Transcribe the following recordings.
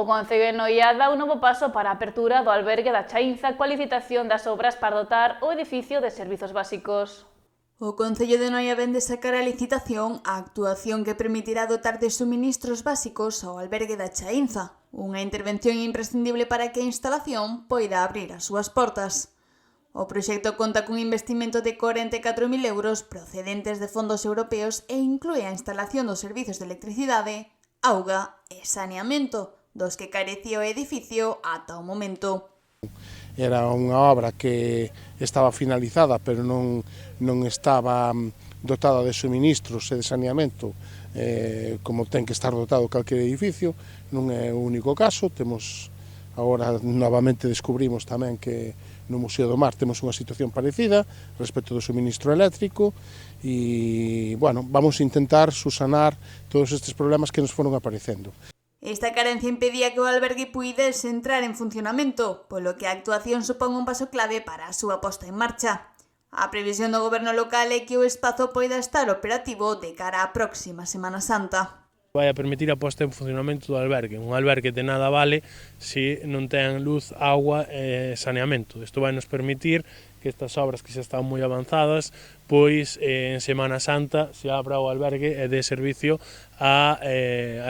O Concello de Noia dá un novo paso para a apertura do albergue da Chaínza coa licitación das obras para dotar o edificio de servizos básicos. O Concello de Noia vén de sacar a licitación a actuación que permitirá dotar de suministros básicos ao albergue da Chaínza, unha intervención imprescindible para que a instalación poida abrir as súas portas. O proxecto conta cun investimento de 44.000 euros procedentes de fondos europeos e inclúe a instalación dos servizos de electricidade, auga e saneamento, dos que carecía o edificio ata o momento. Era unha obra que estaba finalizada, pero non estaba dotada de suministros e de saneamento como ten que estar dotado calquer edificio. Non é o único caso, agora novamente descubrimos tamén que no Museo do Mar temos unha situación parecida respecto do suministro eléctrico e, bueno, vamos a intentar subsanar todos estes problemas que nos foron aparecendo. Esta carencia impedía que o albergue puidese entrar en funcionamento, polo que a actuación supón un paso clave para a súa posta en marcha. A previsión do goberno local é que o espazo poida estar operativo de cara á próxima Semana Santa. Vai a permitir a posta en funcionamento do albergue. Un albergue de nada vale se non ten luz, agua e saneamento. Isto vai nos permitir que estas obras que xa están moi avanzadas, pois en Semana Santa se abra o albergue e dé servicio a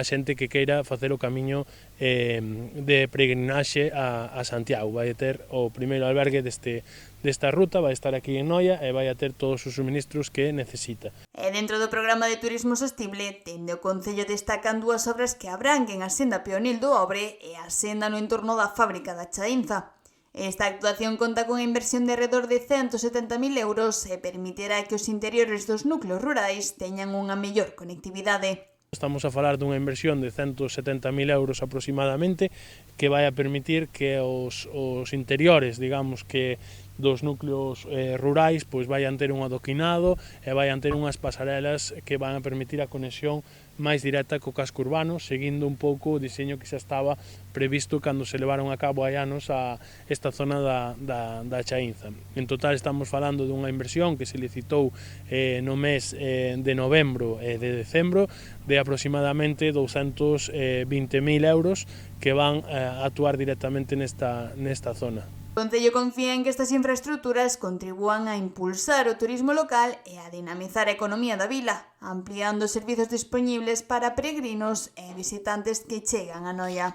xente que queira facer o camiño de peregrinaxe a Santiago. Vai ter o primeiro albergue desta ruta, vai estar aquí en Noia e vai a ter todos os suministros que necesita. E dentro do programa de turismo sostible, dende o Concello destacan dúas obras que abranguen a senda peonil do Obre e a senda no entorno da fábrica da Chaínza. Esta actuación conta cunha inversión de arredor de 170.000 euros e permitirá que os interiores dos núcleos rurais teñan unha mellor conectividade. Estamos a falar dunha inversión de 170.000 euros aproximadamente que vai a permitir que os interiores, digamos que dos núcleos rurais, pois vayan ter un adoquinado e vayan ter unhas pasarelas que van a permitir a conexión máis directa co casco urbano, seguindo un pouco o diseño que xa estaba previsto cando se levaron a cabo hai anos a esta zona da Chaínza. En total estamos falando dunha inversión que se licitou no mes de novembro e de decembro de aproximadamente 220.000 euros que van a actuar directamente nesta zona. O Concello confía en que estas infraestruturas contribúan a impulsar o turismo local e a dinamizar a economía da vila, ampliando os servizos dispoñibles para peregrinos e visitantes que chegan a Noia.